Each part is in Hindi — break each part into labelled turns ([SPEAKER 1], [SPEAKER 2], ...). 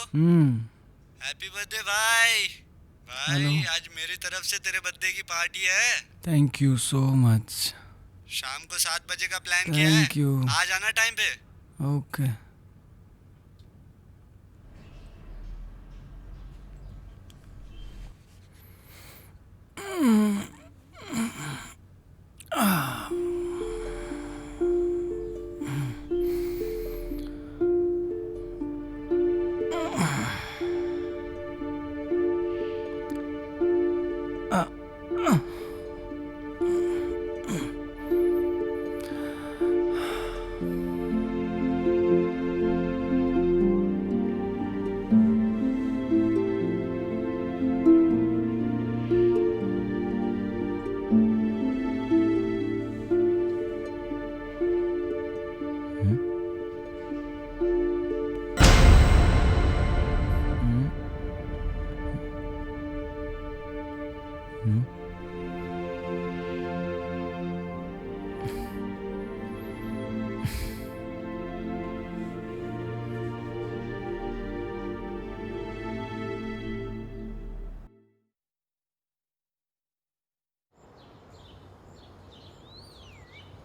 [SPEAKER 1] हैप्पी बर्थडे भाई।
[SPEAKER 2] हेलो।
[SPEAKER 1] भाई आज मेरी तरफ से तेरे बर्थडे की पार्टी है।
[SPEAKER 2] Thank you so much.
[SPEAKER 1] शाम को 7 बजे का प्लान किया है।
[SPEAKER 2] Thank you.
[SPEAKER 1] आ जाना टाइम पे।
[SPEAKER 2] ओके।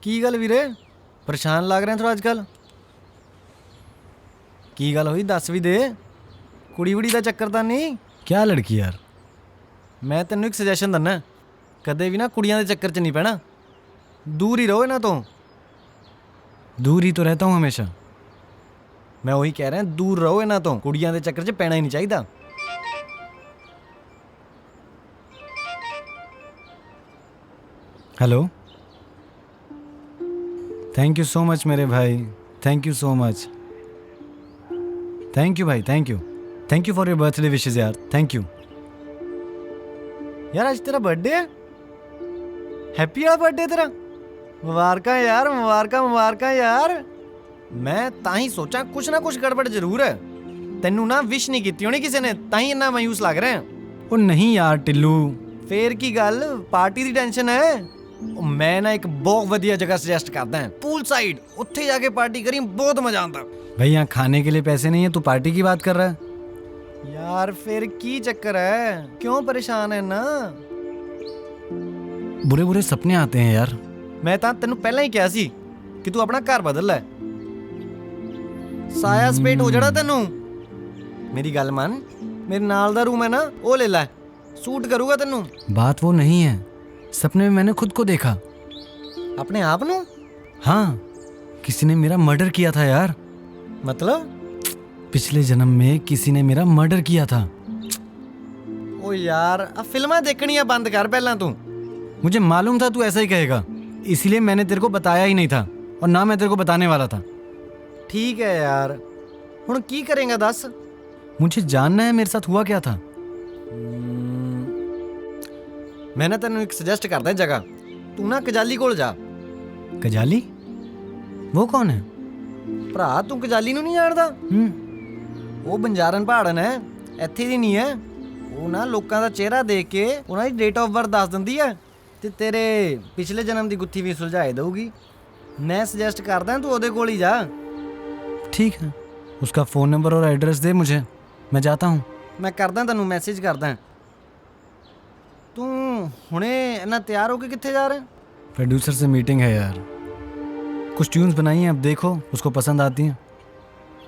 [SPEAKER 3] ਕੀ ਗੱਲ ਵੀਰੇ, ਪਰੇਸ਼ਾਨ ਲੱਗ ਰਿਹਾ ਥੋੜਾ ਅੱਜ ਕੱਲ। ਕੀ ਗੱਲ ਹੋਈ ਦੱਸ ਵੀ ਦੇ। ਕੁੜੀ ਵੁੜੀ ਦਾ ਚੱਕਰ ਤਾਂ ਨਹੀਂ?
[SPEAKER 2] क्या लड़की यार?
[SPEAKER 3] ਮੈਂ ਤੈਨੂੰ ਇੱਕ ਸੁਜੈਸ਼ਨ ਦਿੰਦਾ, ਕਦੇ ਵੀ ਨਾ ਕੁੜੀਆਂ ਦੇ ਚੱਕਰ 'ਚ ਨਹੀਂ ਪੈਣਾ। ਦੂਰ ਹੀ ਰਹੋ ਇਹਨਾਂ ਤੋਂ।
[SPEAKER 2] दूर ही तो रहता हूँ हमेशा।
[SPEAKER 3] ਮੈਂ ਉਹੀ ਕਹਿ ਰਿਹਾ, ਦੂਰ ਰਹੋ ਇਹਨਾਂ ਤੋਂ। ਕੁੜੀਆਂ ਦੇ ਚੱਕਰ 'ਚ ਪੈਣਾ ਹੀ ਨਹੀਂ ਚਾਹੀਦਾ।
[SPEAKER 2] Hello. Thank you so much मेरे भाई, thank you so much. Thank you भाई, thank you. Thank you for your birthday wishes यार, थैंक यू।
[SPEAKER 3] ਯਾਰ ਅੱਜ ਤੇਰਾ ਬਰਥਡੇ ਹੈ? ਹੈਪੀ ਵਾਲਾ ਬਰਥਡੇ ਤੇਰਾ। ਮੁਬਾਰਕਾਂ ਯਾਰ, ਮੁਬਾਰਕਾਂ ਮੁਬਾਰਕਾਂ ਯਾਰ। ਮੈਂ ਤਾਂ ਹੀ ਸੋਚਾਂ ਕੁਛ ਨਾ ਕੁਛ ਗੜਬੜ ਜ਼ਰੂਰ ਹੈ। ਤੈਨੂੰ ਨਾ ਵਿਸ਼ ਨਹੀਂ ਕੀਤੀ ਹੋਣੀ ਕਿਸੇ ਨੇ, ਤਾਂ ਹੀ ਇੰਨਾ ਮਾਯੂਸ ਲੱਗ ਰਿਹਾ।
[SPEAKER 2] ओ नहीं यार टिल्लू।
[SPEAKER 3] ਫੇਰ ਕੀ ਗੱਲ, ਪਾਰਟੀ ਦੀ ਟੈਨਸ਼ਨ ਹੈ? ਉਹ ਮੈਂ ਨਾ ਇੱਕ ਬਹੁਤ ਵਧੀਆ ਜਗ੍ਹਾ ਸੁਜੈਸਟ ਕਰਦਾ ਹਾਂ, ਪੂਲ ਸਾਈਡ। ਉੱਥੇ ਜਾ ਕੇ ਪਾਰਟੀ ਕਰੀ, ਬਹੁਤ ਮਜ਼ਾ ਆਉਂਦਾ।
[SPEAKER 2] भाई यहाँ खाने के लिए पैसे नहीं है, तू पार्टी की बात कर रहा है?
[SPEAKER 3] ਯਾਰ ਫਿਰ ਕੀ ਚੱਕਰ ਹੈ, ਕਿਉਂ ਪਰੇਸ਼ਾਨ ਹੈ ਨਾ?
[SPEAKER 2] बुरे बुरे सपने आते हैं यार।
[SPEAKER 3] ਮੈਂ ਤਾਂ ਤੈਨੂੰ ਪਹਿਲਾਂ ਹੀ ਕਿਹਾ ਸੀ ਕਿ ਤੂੰ ਆਪਣਾ ਘਰ ਬਦਲ ਲੈ। ਸਾਇਆ ਸਪੇਟ ਹੋ ਜਾਣਾ ਤੈਨੂੰ। ਮੇਰੀ ਗੱਲ ਮੰਨ, ਮੇਰੇ ਨਾਲ ਦਾ ਰੂਮ ਹੈ ਨਾ, ਉਹ ਲੈ ਲੈ, ਸੂਟ ਕਰੂਗਾ ਤੈਨੂੰ।
[SPEAKER 2] बात वो नहीं है, सपने में मैंने खुद को देखा।
[SPEAKER 3] ਆਪਣੇ ਆਪ ਨੂੰ?
[SPEAKER 2] हाँ, किसी ने मेरा मर्डर किया था यार।
[SPEAKER 3] ਮਤਲਬ?
[SPEAKER 2] पिछले जन्म में किसी ने मेरा मर्डर किया था।
[SPEAKER 3] ਓ ਯਾਰ ਆ ਫਿਲਮਾਂ ਦੇਖਣੀਆਂ ਬੰਦ ਕਰ ਪਹਿਲਾਂ ਤੂੰ।
[SPEAKER 2] मुझे मालूम था तू ऐसा ही कहेगा, इसीलिए मैंने तेरे को बताया ही नहीं था, और ना मैं तेरे को बताने वाला था।
[SPEAKER 3] ਠੀਕ ਹੈ ਯਾਰ, ਹੁਣ ਕੀ ਕਰੇਂਗਾ ਦੱਸ?
[SPEAKER 2] मुझे जानना है मेरे साथ हुआ क्या था।
[SPEAKER 3] ਮੈਂ ਨਾ ਤੈਨੂੰ ਇੱਕ ਸੁਜੈਸਟ ਕਰਦਾ ਜਗ੍ਹਾ। ਤੂੰ ਨਾ ਕਜਾਲੀ ਕੋਲ ਜਾ।
[SPEAKER 2] कजाली? वो कौन है?
[SPEAKER 3] ਭਰਾ ਤੂੰ ਕਜਾਲੀ ਨੂੰ ਨਹੀਂ ਜਾਣਦਾ? ਉਹ ਬੰਜਾਰਨ ਪਹਾੜਨ ਹੈ, ਇੱਥੇ ਦੀ ਨਹੀਂ ਹੈ। ਉਹ ਨਾ ਲੋਕਾਂ ਦਾ ਚਿਹਰਾ ਦੇਖ ਕੇ ਉਹਨਾਂ ਦੀ ਡੇਟ ਆਫ ਬਰਥ ਦੱਸ ਦਿੰਦੀ ਹੈ, ਤੇ ਤੇਰੇ ਪਿਛਲੇ ਜਨਮ ਦੀ ਗੁੱਥੀ ਵੀ ਸੁਲਝਾਏ ਦਊਗੀ। ਮੈਂ ਸੁਜੈਸਟ ਕਰਦਾ ਤੂੰ ਉਹਦੇ ਕੋਲ ਹੀ ਜਾ।
[SPEAKER 2] ठीक है, उसका फ़ोन नंबर और एड्रेस दे मुझे, मैं जाता हूँ।
[SPEAKER 3] ਮੈਂ ਕਰਦਾ ਤੈਨੂੰ ਮੈਸੇਜ ਕਰਦਾ। ਤੂੰ ਹੁਣੇ ਇੰਨਾ ਤਿਆਰ ਹੋ ਕੇ ਕਿੱਥੇ ਜਾ ਰਿਹਾ?
[SPEAKER 2] प्रोड्यूसर से मीटिंग है यार, कुछ ट्यून्स बनाई हैं, अब देखो उसको पसंद आती हैं,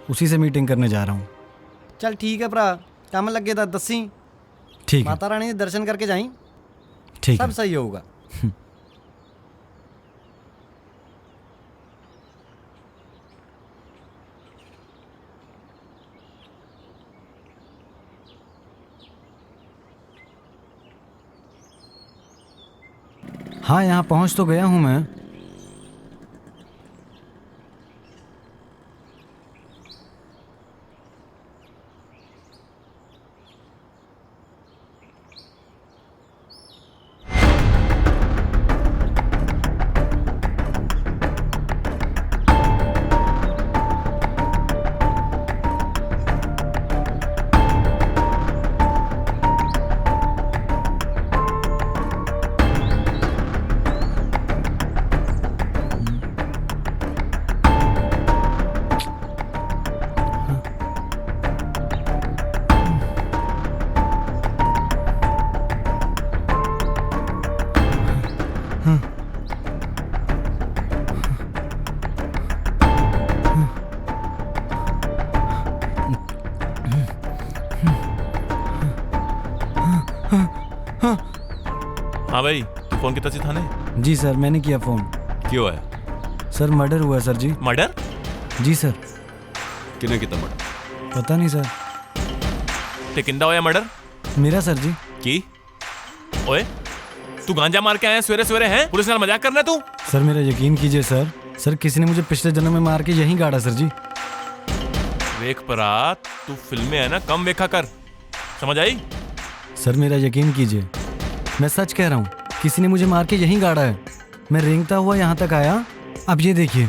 [SPEAKER 2] उसी से मीटिंग करने जा रहा हूँ।
[SPEAKER 3] ਚੱਲ ठीक है ਭਰਾ, ਕੰਮ ਲੱਗੇ ਤਾਂ ਦੱਸੀ।
[SPEAKER 2] ठीक है,
[SPEAKER 3] ਮਾਤਾ ਰਾਣੀ ਦੇ ਦਰਸ਼ਨ ਕਰਕੇ ਜਾਈਂ,
[SPEAKER 2] ठीक
[SPEAKER 3] ਸਭ
[SPEAKER 2] है।
[SPEAKER 3] ਸਹੀ ਹੋਊਗਾ।
[SPEAKER 2] हाँ, यहाँ पहुँच तो गया हूँ मैं।
[SPEAKER 4] हाँ भाई, तू फोन किया सी थाने?
[SPEAKER 2] जी सर, मैंने किया फ़ोन।
[SPEAKER 4] क्यों है?
[SPEAKER 2] सर मर्डर हुआ सर जी।
[SPEAKER 4] मर्डर?
[SPEAKER 2] जी सर।
[SPEAKER 5] किने किता मर्डर?
[SPEAKER 2] पता नहीं सर।
[SPEAKER 4] ते किंदा होया मर्डर?
[SPEAKER 2] मेरा सर जी।
[SPEAKER 4] की? ओए, तू गांजा मार के आया सवेरे सवेरे हैं? पुलिस नाल मजाक करना तू?
[SPEAKER 2] सर मेरा यकीन कीजिए सर। सर किसी ने मुझे पिछले जन्म में मार के यहीं गाड़ा सर जी।
[SPEAKER 4] वेख परात, तू फिल्में है ना कम देखा कर, समझ आई?
[SPEAKER 2] सर मेरा यकीन कीजिए, मैं सच कह रहा हूँ, किसी ने मुझे मार के यहीं गाड़ा है। मैं रेंगता हुआ यहाँ तक आया। अब ये देखिए,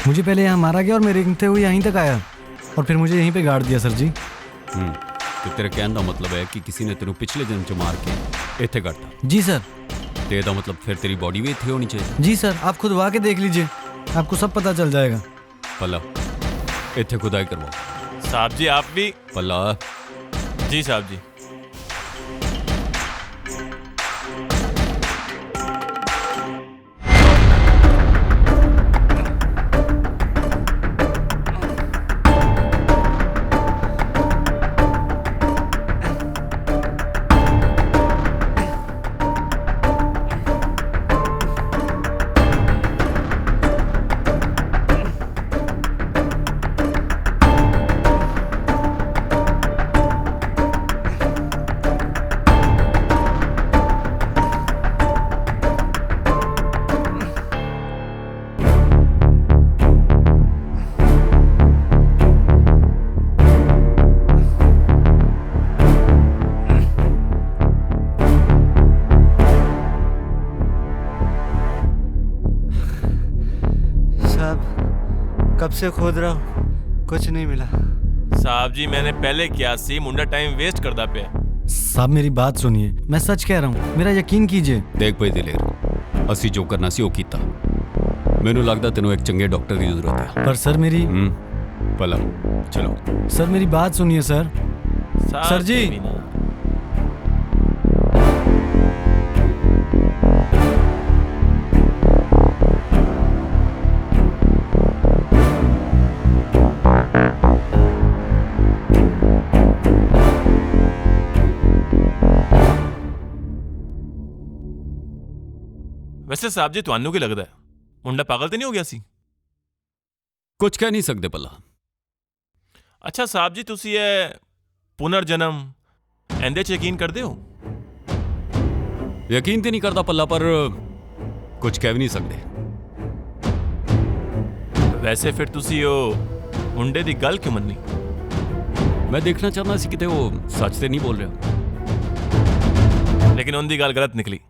[SPEAKER 2] मुझे पहले यहाँ मारा गया और मैं रेंगते हुए यहीं तक आया और फिर मुझे यहीं पे गाड़ दिया सर जी।
[SPEAKER 5] तो तेरे कहने का मतलब है कि किसी ने तेरे पिछले जन्म च मार के इत्थे करता?
[SPEAKER 2] जी सर।
[SPEAKER 5] ते दा मतलब फिर तेरी बॉडी भी इत्थे होनी चाहिए?
[SPEAKER 2] जी सर, आप खुद वा के देख लीजिए, आपको सब पता चल जाएगा।
[SPEAKER 5] पल्ला, इत्थे खुदाई करवाओ।
[SPEAKER 4] साहब जी आप भी।
[SPEAKER 5] पल्ला।
[SPEAKER 4] जी साहब जी।
[SPEAKER 1] कब से खोद रहा हूँ, कुछ नहीं मिला।
[SPEAKER 4] साहब जी मैंने पहले किया सी, मुंडा टाइम वेस्ट करदा पे।
[SPEAKER 2] साहब मेरी बात सुनिए, मैं सच कह रहा हूँ, मेरा यकीन कीजिए।
[SPEAKER 5] देख भाई दिलेर, असी जो करना सी वो कीता। मैनू लगदा तेनू एक चंगे डॉक्टर की जरूरत है।
[SPEAKER 2] पर सर मेरी
[SPEAKER 5] पल्ला चलो।
[SPEAKER 2] सर मेरी बात सुनिए सर। सर जी।
[SPEAKER 4] वैसे साहब जी ਤੁਹਾਨੂੰ ਕੀ ਲੱਗਦਾ ਹੈ ਮੁੰਡਾ ਪਾਗਲ ਤੇ ਨਹੀਂ ਹੋ ਗਿਆ ਸੀ?
[SPEAKER 5] ਕੁਝ ਕਹਿ ਨਹੀਂ ਸਕਦੇ ਪੱਲਾ।
[SPEAKER 4] ਅੱਛਾ ਸਾਹਿਬ ਜੀ ਤੁਸੀਂ ਇਹ ਪੁਨਰ ਜਨਮ ਇਹਦੇ 'ਚ ਯਕੀਨ ਕਰਦੇ ਹੋ?
[SPEAKER 5] ਯਕੀਨ ਤੇ ਨਹੀਂ ਕਰਦਾ ਪੱਲਾ, ਪਰ ਕੁਝ ਕਹਿ ਵੀ ਨਹੀਂ ਸਕਦੇ।
[SPEAKER 4] ਵੈਸੇ ਫਿਰ ਤੁਸੀਂ ਉਹ ਮੁੰਡੇ ਦੀ ਗੱਲ ਕਿਉਂ ਮੰਨੀ?
[SPEAKER 5] ਮੈਂ ਦੇਖਣਾ ਚਾਹੁੰਦਾ ਸੀ ਕਿਤੇ ਉਹ ਸੱਚ ਤੇ ਨਹੀਂ ਬੋਲ ਰਿਹਾ।
[SPEAKER 4] ਲੇਕਿਨ ਉਹਦੀ ਗੱਲ ਗਲਤ ਨਿਕਲੀ।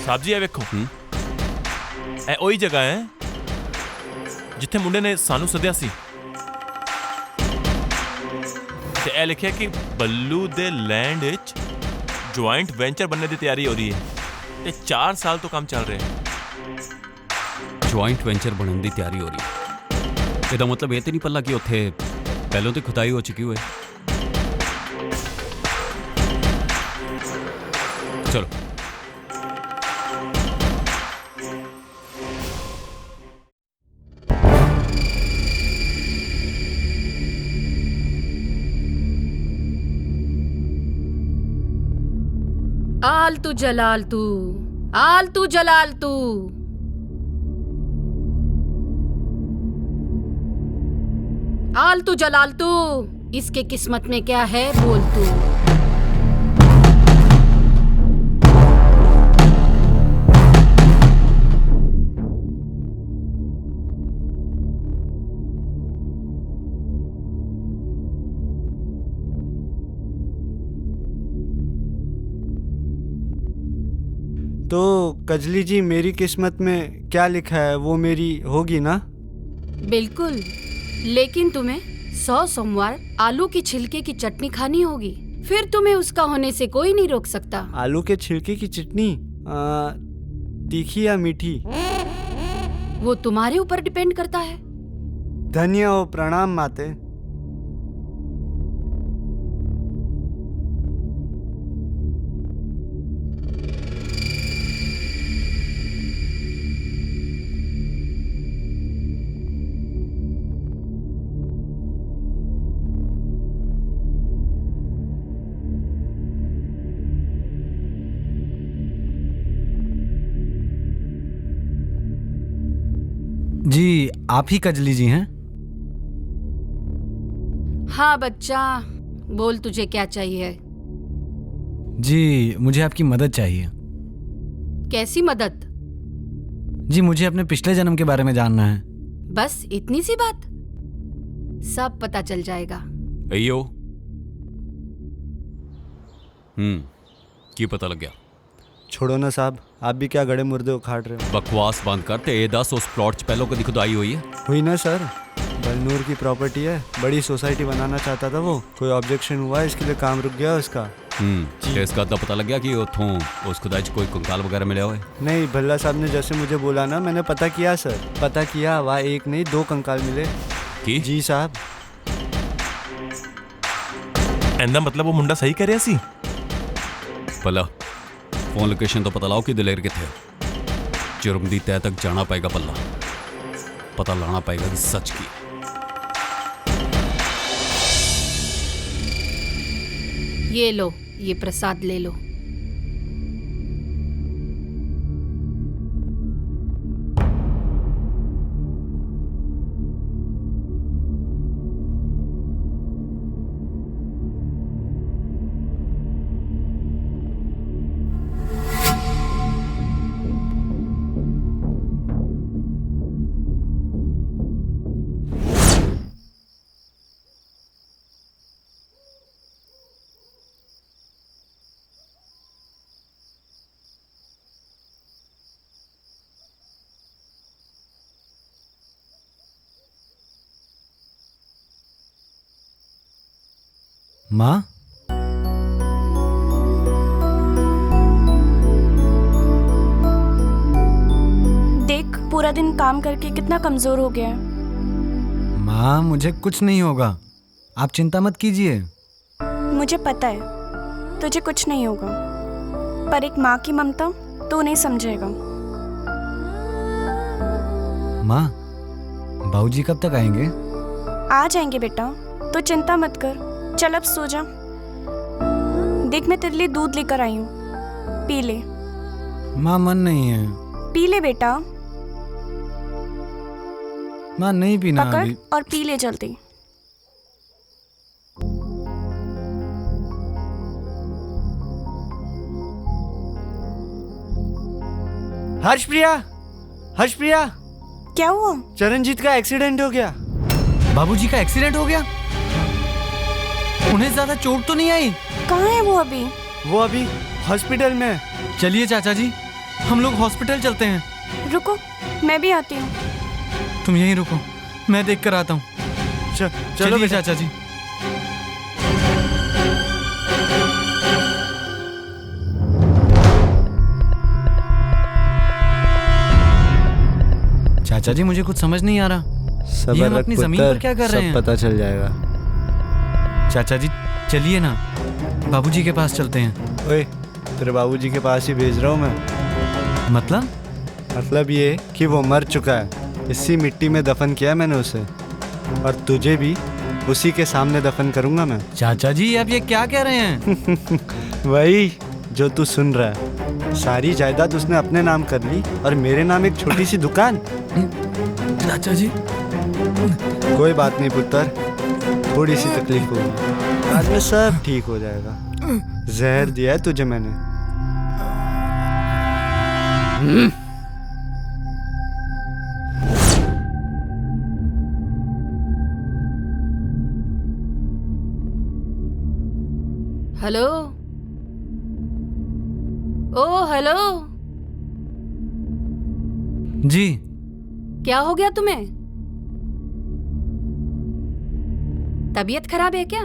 [SPEAKER 4] ਸਾਹਿਬ ਜੀ ਇਹ ਵੇਖੋ, ਇਹ ਉਹੀ ਜਗ੍ਹਾ ਹੈ ਜਿੱਥੇ ਮੁੰਡੇ ਨੇ ਸਾਨੂੰ ਸੱਦਿਆ ਸੀ ਤੇ ਇਹ ਲਿਖਿਆ ਕਿ ਬੱਲੂ ਦੇ ਲੈਂਡ ਵਿੱਚ ਜੁਆਇੰਟ ਵੈਂਚਰ ਬਣਨੇ ਦੀ ਤਿਆਰੀ ਹੋ ਰਹੀ ਹੈ ਤੇ 4 ਸਾਲ ਤੋਂ ਕੰਮ ਚੱਲ ਰਿਹਾ ਹੈ।
[SPEAKER 5] ਜੁਆਇੰਟ ਵੈਂਚਰ ਬਣਨ ਦੀ ਤਿਆਰੀ ਹੋ ਰਹੀ ਹੈ, ਇਹਦਾ ਮਤਲਬ ਇਹ ਤੇ ਨਹੀਂ ਪੱਲਾ ਕਿ ਉੱਥੇ ਪਹਿਲਾਂ ਤੇ ਖੁਦਾਈ ਹੋ ਚੁੱਕੀ ਹੋਏ। ਚਲੋ
[SPEAKER 6] आलतू जलालतू, आलतू जलालतू। आलतू जलालतू, इसके किस्मत में क्या है बोल तू।
[SPEAKER 1] तो कजली जी, मेरी किस्मत में क्या लिखा है वो मेरी होगी ना?
[SPEAKER 6] बिल्कुल, लेकिन तुम्हें 100 सोमवार आलू की छिलके की चटनी खानी होगी, फिर तुम्हें उसका होने से कोई नहीं रोक सकता।
[SPEAKER 1] आलू के छिलके की चटनी तीखी या मीठी?
[SPEAKER 6] वो तुम्हारे ऊपर डिपेंड करता है।
[SPEAKER 1] धन्य हो, प्रणाम माते।
[SPEAKER 2] जी आप ही कजली जी हैं?
[SPEAKER 6] हाँ बच्चा, बोल तुझे क्या चाहिए?
[SPEAKER 2] जी मुझे आपकी मदद चाहिए।
[SPEAKER 6] कैसी मदद?
[SPEAKER 2] जी मुझे अपने पिछले जन्म के बारे में जानना है।
[SPEAKER 6] बस इतनी सी बात? सब पता चल जाएगा।
[SPEAKER 5] अयो की पता लग गया?
[SPEAKER 1] छोड़ो ना साहब, आप भी क्या गड़े मुर्दे उखाड़ रहे हो।
[SPEAKER 5] बकवास बंद कर ते ए दस उस प्लॉट च पहलों कदी खुदाई हुई है?
[SPEAKER 1] हुई ना सर, बलनूर की प्रॉपर्टी है, बड़ी सोसाइटी बनाना चाहता था वो, कोई ऑब्जेक्शन हुआ इसके लिए काम रुक गया उसका।
[SPEAKER 5] ते इस गल दा पता लग गया कि उथों उस खुदाई च कोई कंकाल वगैरह मिले हुए?
[SPEAKER 1] नहीं, भल्ला साहब ने जैसे मुझे बोला ना, मैंने पता किया सर, पता किया, वहाँ एक नहीं 2 कंकाल मिले।
[SPEAKER 5] की?
[SPEAKER 1] जी साहब।
[SPEAKER 4] एंदा मतलब वो मुंडा सही करे सी?
[SPEAKER 5] भला फोन लोकेशन तो पता लाओ कि दलेर किथे है। जुर्म दी तय तक जाना पड़ेगा पल्ला, पता लाना पड़ेगा कि सच की है।
[SPEAKER 6] ये लो, ये प्रसाद ले लो।
[SPEAKER 2] माँ?
[SPEAKER 7] देख पूरा दिन काम करके कितना कमजोर हो गया है।
[SPEAKER 2] माँ मुझे कुछ नहीं होगा, आप चिंता मत कीजिए।
[SPEAKER 7] मुझे पता है तुझे कुछ नहीं होगा, पर एक माँ की ममता तू नहीं समझेगा।
[SPEAKER 2] माँ बाबूजी कब तक आएंगे?
[SPEAKER 7] आ जाएंगे बेटा, तो चिंता मत कर। चल अब सो जा। देख मैं तेरे लिए दूध लेकर आई हूँ, पी ले।
[SPEAKER 2] माँ मन नहीं है।
[SPEAKER 7] पी ले बेटा,
[SPEAKER 2] माँ नहीं पीना
[SPEAKER 7] पकड़
[SPEAKER 2] अभी।
[SPEAKER 7] और पी ले जल्दी।
[SPEAKER 1] हर्षप्रिया, हर्षप्रिया,
[SPEAKER 7] क्या हुआ?
[SPEAKER 1] चरणजीत का एक्सीडेंट हो गया।
[SPEAKER 2] बाबूजी का एक्सीडेंट हो गया? उन्हें ज्यादा चोट तो नहीं आई?
[SPEAKER 7] कहाँ है वो अभी?
[SPEAKER 1] वो अभी हॉस्पिटल में है।
[SPEAKER 2] चलिए चाचा जी, हम लोग हॉस्पिटल चलते हैं।
[SPEAKER 7] रुको मैं भी आती हूँ।
[SPEAKER 2] तुम यहीं रुको, मैं देख कर आता हूँ।
[SPEAKER 1] चलो
[SPEAKER 2] चलिए
[SPEAKER 1] बेटा।
[SPEAKER 2] चाचा जी। चाचा जी मुझे कुछ समझ नहीं आ रहा, ये
[SPEAKER 1] सबर
[SPEAKER 2] हम
[SPEAKER 1] रख
[SPEAKER 2] अपनी जमीन
[SPEAKER 1] पुत्र,
[SPEAKER 2] पर क्या कर रहे
[SPEAKER 1] सब
[SPEAKER 2] हैं?
[SPEAKER 1] पता चल जाएगा।
[SPEAKER 2] चाचा जी चलिए ना, बाबूजी के पास चलते हैं।
[SPEAKER 1] ओए, तेरे बाबूजी के पास ही भेज रहा हूँ मैं। मतलब ये कि वो मर चुका है, इसी मिट्टी में दफन किया मैंने उसे, और तुझे भी उसी के सामने दफन करूंगा मैं।
[SPEAKER 2] चाचा जी आप ये क्या कह रहे हैं?
[SPEAKER 1] वही जो तू सुन रहा है। सारी जायदाद उसने अपने नाम कर ली और मेरे नाम एक छोटी सी दुकान।
[SPEAKER 2] चाचा जी
[SPEAKER 1] कोई बात नहीं पुत्र, थोड़ी सी तकलीफ होगी, बाद में सब ठीक हो जाएगा। जहर दिया है तुझे मैंने।
[SPEAKER 6] हेलो, ओ हेलो,
[SPEAKER 2] जी
[SPEAKER 6] क्या हो गया तुम्हें? तबीयत खराब है क्या?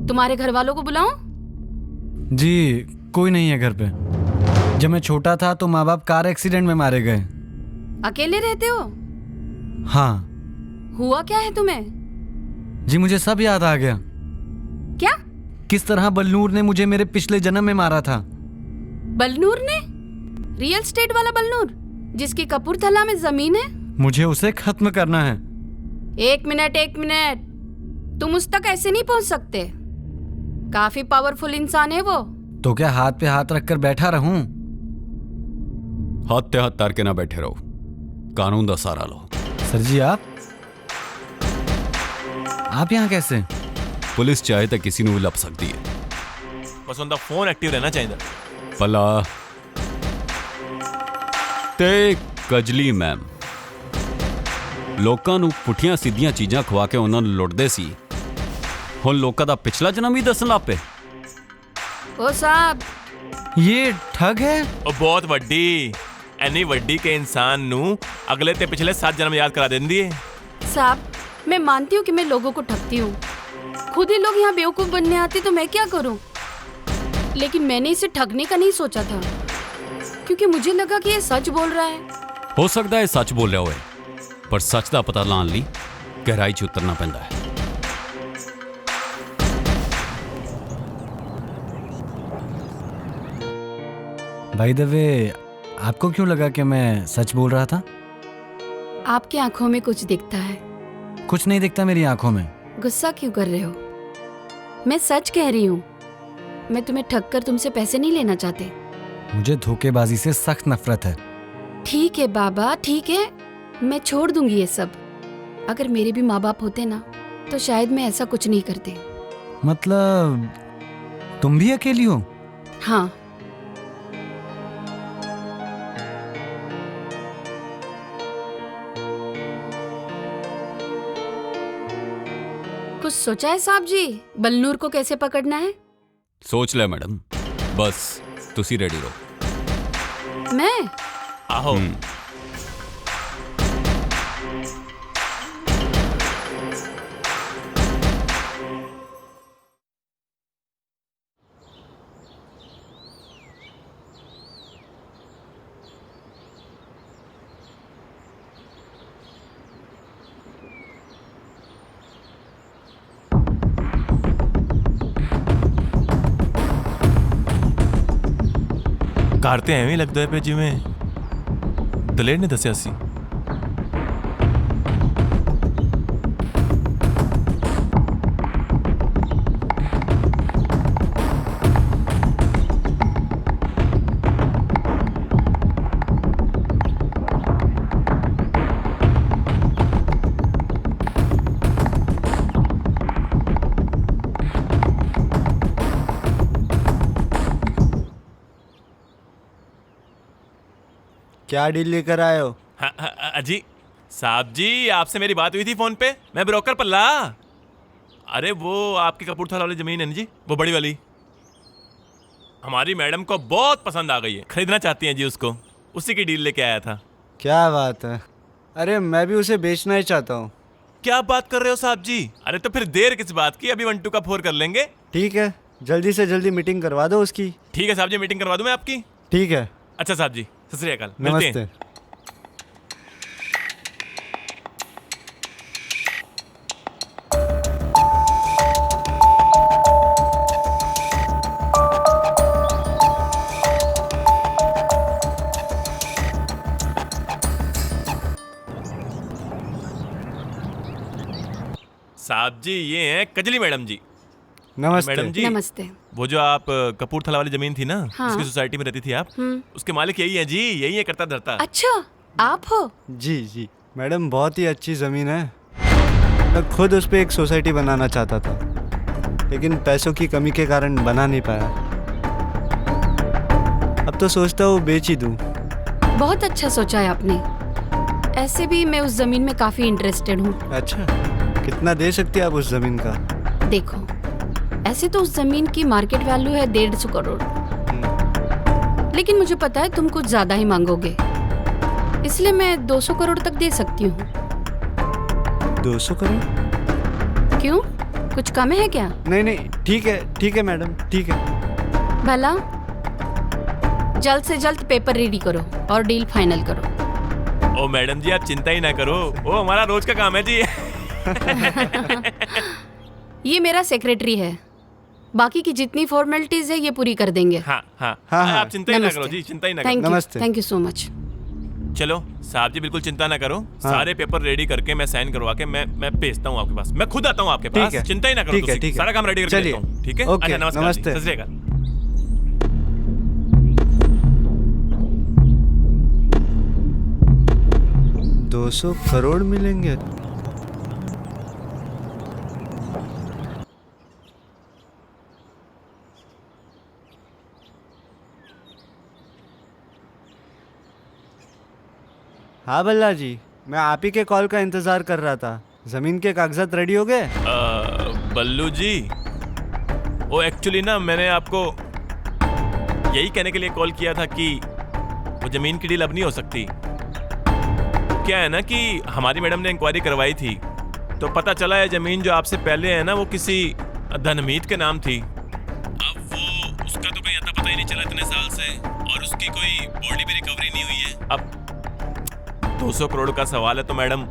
[SPEAKER 6] तुम्हारे घर वालों को बुलाऊं?
[SPEAKER 2] जी कोई नहीं है घर पे। जब मैं छोटा था तो माँ बाप कार एक्सीडेंट में मारे गए।
[SPEAKER 6] अकेले रहते हो?
[SPEAKER 2] हाँ
[SPEAKER 6] हुआ क्या है तुम्हें?
[SPEAKER 2] जी मुझे सब याद आ गया।
[SPEAKER 6] क्या?
[SPEAKER 2] किस तरह बलनूर ने मुझे मेरे पिछले जन्म में मारा था।
[SPEAKER 6] बलनूर ने? रियल स्टेट वाला बलनूर जिसकी कपूरथला में जमीन है?
[SPEAKER 2] मुझे उसे खत्म करना है।
[SPEAKER 6] एक मिनट, तुम उस तक ऐसे नहीं पहुंच सकते। काफी पावरफुल इंसान है वो।
[SPEAKER 2] तो क्या हाथ पे हाथ रखकर बैठा रहूं?
[SPEAKER 5] हाथ ते हाथ तार के ना बैठे रहो, कानून का सहारा लो।
[SPEAKER 2] सर जी आप यहाँ कैसे?
[SPEAKER 5] पुलिस चाहे तो किसी ਨੂੰ ਵੀ ਲੱਭ ਸਕਦੀ ਹੈ।
[SPEAKER 4] बस उनका फोन एक्टिव रहना चाहिए।
[SPEAKER 5] ਭਲਾ ਤੇ ਕਜਲੀ ਮੈਮ ਲੋਕਾਂ ਨੂੰ ਪੁੱਠੀਆਂ ਸਿੱਧੀਆਂ ਚੀਜ਼ਾਂ ਖਵਾ ਕੇ ਉਹਨਾਂ ਨੂੰ ਲੁੱਟਦੇ ਸੀ, ਹੁਣ ਲੋਕਾਂ ਦਾ ਪਿਛਲਾ ਜਨਮ ਵੀ ਦੱਸਣ ਲੱਗ ਪਏ।
[SPEAKER 6] ओ साहब,
[SPEAKER 2] ये ठग है?
[SPEAKER 4] ਉਹ ਬਹੁਤ ਵੱਡੀ ਐਨੀ ਵੱਡੀ ਕਿ ਇਨਸਾਨ ਨੂੰ ਅਗਲੇ ਤੇ ਪਿਛਲੇ 7 ਜਨਮ ਯਾਦ ਕਰਾ ਦਿੰਦੀ ਹੈ।
[SPEAKER 6] साहब मैं मानती हूँ कि मैं लोगों को ठगती हूँ, खुद ही लोग यहाँ बेवकूफ बनने आते तो मैं क्या करूँ? लेकिन मैंने इसे ठगने का नहीं सोचा था, क्योंकि मुझे लगा कि ये सच बोल रहा है।
[SPEAKER 5] ਹੋ ਸਕਦਾ ਹੈ ਸੱਚ ਬੋਲਿਆ ਹੋਵੇ, ਪਰ ਸੱਚ ਦਾ ਪਤਾ ਲਾਉਣ ਲਈ ਗਹਿਰਾਈ 'ਚ ਉਤਰਨਾ ਪੈਂਦਾ ਹੈ।
[SPEAKER 2] बाय द वे, आपको क्यों लगा कि मैं सच बोल रहा था?
[SPEAKER 6] आपकी आंखों में कुछ दिखता है।
[SPEAKER 2] कुछ नहीं दिखता मेरी आंखों में।
[SPEAKER 6] गुस्सा क्यों कर रहे हो? मैं सच कह रही हूँ। मैं तुम्हें ठग कर तुमसे पैसे नहीं लेना चाहते।
[SPEAKER 2] मुझे धोखेबाजी से सख्त नफरत है।
[SPEAKER 6] ठीक है बाबा, ठीक है, मैं छोड़ दूंगी ये सब। अगर मेरे भी माँ बाप होते ना तो शायद मैं ऐसा कुछ नहीं करती।
[SPEAKER 2] मतलब तुम भी अकेली हो?
[SPEAKER 6] हाँ, कुछ सोचा है साहब जी बलनूर को कैसे पकड़ना है?
[SPEAKER 5] ਸੋਚ ਲਿਆ ਮੈਡਮ, ਬਸ ਤੁਸੀਂ ਰੈਡੀ ਰਹੋ।
[SPEAKER 6] मैं
[SPEAKER 4] ਆਹੋ ਕਾਰ ਤੇ ਐਵੇਂ ਹੀ ਲੱਗਦਾ ਪਿਆ ਜਿਵੇਂ ਦਲੇਰ ਨੇ ਦੱਸਿਆ ਸੀ।
[SPEAKER 1] क्या डील लेकर आए हो?
[SPEAKER 4] अजी साहब जी, आपसे मेरी बात हुई थी फोन पे। मैं ब्रोकर पल्ला। अरे वो आपकी कपूरथला वाली जमीन है ना जी, वो बड़ी वाली, हमारी मैडम को बहुत पसंद आ गई है, खरीदना चाहती हैं जी उसको। उसी की डील लेके आया था।
[SPEAKER 1] क्या बात है, अरे मैं भी उसे बेचना ही चाहता हूँ।
[SPEAKER 4] क्या बात कर रहे हो साहब जी? अरे तो फिर देर किस बात की, अभी 1-2 का 4 कर लेंगे।
[SPEAKER 1] ठीक है, जल्दी से जल्दी मीटिंग करवा दो उसकी।
[SPEAKER 4] ठीक है साहब जी, मीटिंग करवा दूं मैं आपकी।
[SPEAKER 1] ठीक है,
[SPEAKER 4] अच्छा साहब जी, सत श्री अकाल, मिलते हैं।
[SPEAKER 1] नमस्ते।
[SPEAKER 4] साहब जी ये हैं कजली मैडम जी।
[SPEAKER 1] नमस्ते।
[SPEAKER 4] मैडम जी,
[SPEAKER 6] नमस्ते।
[SPEAKER 4] वो जो आप कपूरथला वाली जमीन थी ना,
[SPEAKER 6] हाँ।
[SPEAKER 4] उसकी सोसाइटी में रहती थी आप, उसके मालिक यही है जी, यही है करता धरता।
[SPEAKER 6] अच्छा, आप हो?
[SPEAKER 1] जी जी मैडम, बहुत ही अच्छी ज़मीन है। मैं खुद उस पर एक सोसाइटी बनाना चाहता था, लेकिन पैसों की कमी के कारण बना नहीं पाया। अब तो सोचता हूँ बेच ही दूँ।
[SPEAKER 6] बहुत अच्छा सोचा है आपने। ऐसे भी मैं उस जमीन में काफी इंटरेस्टेड हूँ।
[SPEAKER 1] अच्छा, कितना दे सकती है आप उस ज़मीन का?
[SPEAKER 6] देखो, ऐसे तो उस जमीन की मार्केट वैल्यू है 150 करोड़, लेकिन मुझे पता है तुम कुछ ज्यादा ही मांगोगे, इसलिए मैं 200 करोड़ तक दे सकती हूँ।
[SPEAKER 1] 200 करोड़?
[SPEAKER 6] क्यों, कुछ कम है क्या?
[SPEAKER 1] नहीं नहीं, ठीक है मैडम, ठीक है।
[SPEAKER 6] भला जल्द से जल्द पेपर रेडी करो और डील फाइनल करो।
[SPEAKER 4] ओ मैडम जी, आप चिंता ही ना करो, वो हमारा रोज का काम है जी।
[SPEAKER 6] ये मेरा सेक्रेटरी है, बाकी की जितनी फॉर्मेलिटीज है ये पूरी कर देंगे।
[SPEAKER 4] हाँ हाँ,
[SPEAKER 1] हाँ, हाँ।
[SPEAKER 4] आप चिंता ही ना करो जी, चिंता ही ना करो।
[SPEAKER 1] नमस्ते।
[SPEAKER 6] Thank you so much.
[SPEAKER 4] चलो साहब जी, बिल्कुल चिंता ना करो। सारे पेपर रेडी करके मैं साइन करवा के मैं भेजता हूँ आपके पास। मैं खुद आता हूँ आपके पास,
[SPEAKER 1] ठीक है।
[SPEAKER 4] चिंता ही ना करो।
[SPEAKER 1] ठीक है,
[SPEAKER 4] तुसी।
[SPEAKER 1] ठीक है।
[SPEAKER 4] सारा काम रेडी करके
[SPEAKER 1] चलिए।
[SPEAKER 4] देता हूँ, ठीक है?
[SPEAKER 1] ओके,
[SPEAKER 4] अच्छा, नमस्कार जी,
[SPEAKER 1] नमस्ते।
[SPEAKER 4] सत श्री अकाल।
[SPEAKER 1] 200 करोड़ मिलेंगे। हाँ बल्ला जी, मैं आप ही के कॉल का इंतजार कर रहा था। जमीन के कागजात रेडी हो गए?
[SPEAKER 4] बल्लू जी, वो एक्चुअली ना मैंने आपको यही कहने के लिए कॉल किया था कि वो जमीन की डील अब नहीं हो सकती। क्या है ना कि हमारी मैडम ने इंक्वायरी करवाई थी तो पता चला है जमीन जो आपसे पहले है ना वो किसी धनमीत के नाम थी। अब वो उसका तो कहीं आता पता ही नहीं चला इतने साल से, और उसकी कोई बॉडी भी रिकवरी नहीं हुई है। अब 200 करोड़ का सवाल है तो मैडम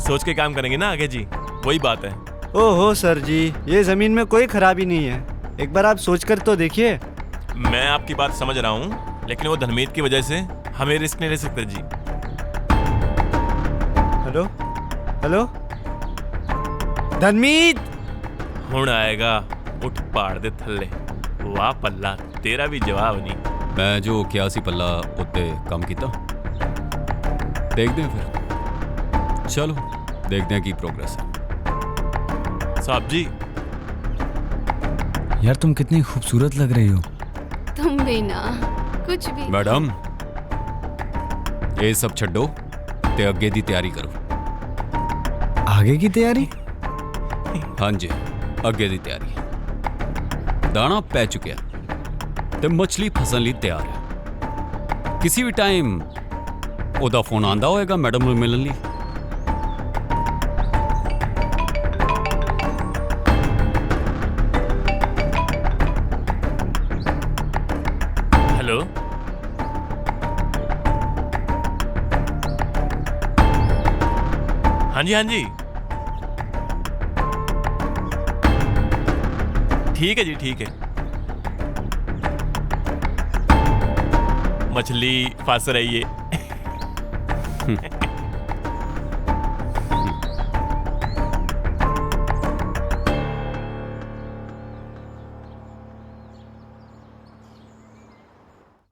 [SPEAKER 4] सोच के काम करेंगे ना आगे जी, वही बात है।
[SPEAKER 1] ओहो सर जी, ये जमीन में कोई खराबी नहीं है, एक बार आप सोच कर तो देखिए।
[SPEAKER 4] मैं आपकी बात समझ रहा हूँ, लेकिन वो धनमीत की वजह से हमें रिस्क नहीं ले सकते जी।
[SPEAKER 1] हेलो हेलो धनमीत,
[SPEAKER 4] हुण आएगा उठ पहाड़ दे थल्ले। वाह पल्ला, तेरा भी जवाब नहीं।
[SPEAKER 5] मैं जो क्या सी पल्ला उत्ते काम कीता, देखते हैं फिर। चलो देखते हैं की प्रोग्रेस है।
[SPEAKER 4] साहब जी,
[SPEAKER 2] यार तुम कितनी खूबसूरत लग रही हो।
[SPEAKER 6] तुम भी ना, कुछ भी।
[SPEAKER 5] मैडम ये सब छड्डो ते अगे दी तैयारी करो।
[SPEAKER 2] आगे की तैयारी?
[SPEAKER 5] हाँ जी, अगे दी तैयारी। दाना पै चुकिया ते मछली फसन ली तैयार है। किसी भी टाइम ओदा फोन आंदा होएगा मैडम नूं मिलन ली।
[SPEAKER 4] हेलो, हाँ जी हाँ जी, ठीक है जी ठीक है। मछली फंस रही है।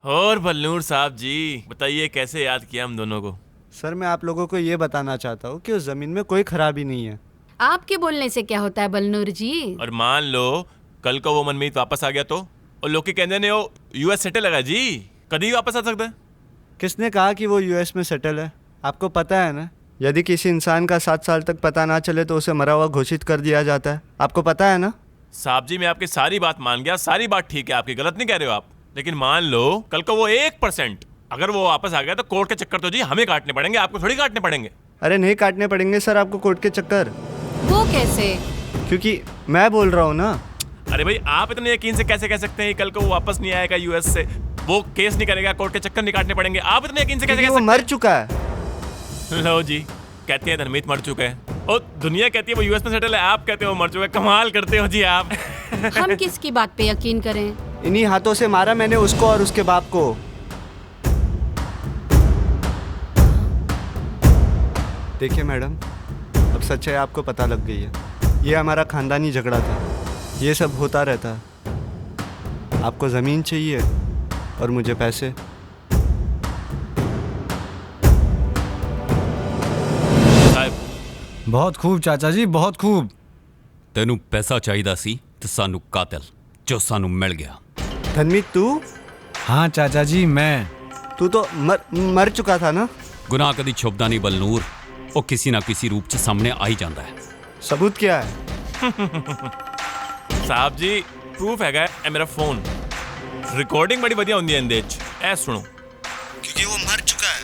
[SPEAKER 4] और बल्लूर साहब जी, बताइए कैसे याद किया हम दोनों को?
[SPEAKER 1] सर मैं आप लोगों को ये बताना चाहता हूँ कि उस जमीन में कोई खराबी नहीं है।
[SPEAKER 6] आपके बोलने से क्या होता है बलनूर जी?
[SPEAKER 4] और मान लो कल को वो मनमीत वापस आ गया तो? और लोग कहते ने वो यूएस सेटल लगा जी, कभी वापस आ सकता है।
[SPEAKER 1] किसने कहा कि वो यूएस में सेटल है? आपको पता है ना, यदि किसी इंसान का 7 साल तक पता ना चले तो उसे मरा हुआ घोषित कर दिया जाता है। आपको पता है ना?
[SPEAKER 4] साहब जी, मैं आपकी सारी बात मान गया, सारी बात ठीक है आपकी, गलत नहीं कह रहे हो आप। लेकिन मान लो कल को वो 1% अगर वो वापस आ गया तो कोर्ट के चक्कर तो जी हमें काटने पड़ेंगे, आपको थोड़ी काटने पड़ेंगे।
[SPEAKER 1] अरे नहीं काटने पड़ेंगे सर आपको कोर्ट के चक्कर।
[SPEAKER 6] वो कैसे?
[SPEAKER 1] क्योंकि मैं बोल रहा हूँ ना।
[SPEAKER 4] अरे भाई, आप इतने यकीन से कैसे कह सकते हैं कल को वो वापस नहीं आएगा यूएस से, वो केस नहीं करेगा, कोर्ट के चक्कर नहीं काटने पड़ेंगे? आप इतने यकीन से कैसे कह
[SPEAKER 1] वो
[SPEAKER 4] सकते
[SPEAKER 1] मर चुका है।
[SPEAKER 4] हैं? लो जी, कहते हैं धर्मीत मर चुका है, और दुनिया कहती है वो यूएस में सेटल है, आप कहते हो मर चुका है। कमाल करते हो जी आप।
[SPEAKER 6] हम किसकी बात पे यकीन करें?
[SPEAKER 1] इन्हीं हाथों से मारा मैंने उसको और उसके बाप को। देखिए मैडम, अब सच्चाई आपको पता लग गई है। ये हमारा खानदानी झगड़ा था, ये सब होता रहता है। आपको ज़मीन चाहिए और मुझे पैसे।
[SPEAKER 4] साहब,
[SPEAKER 2] बहुत खूब चाचा जी, बहुत खूब।
[SPEAKER 5] तेनू पैसा चाहिदा सी ते सानू कातिल, जो सानू मिल गया।
[SPEAKER 1] धनमीत तू?
[SPEAKER 2] हाँ चाचा जी, मैं।
[SPEAKER 1] तू तो मर चुका था ना?
[SPEAKER 5] गुनाह कदी छुपदा नहीं बलनूर, वो किसी ना किसी रूप च सामने आ ही जाता है।
[SPEAKER 1] सबूत क्या है?
[SPEAKER 4] साहब जी, प्रूफ हैगा ए मेरा फोन, रिकॉर्डिंग बड़ी बढ़िया होंदी है इंदे च, ए सुनो।
[SPEAKER 1] क्योंकि वो मर चुका है,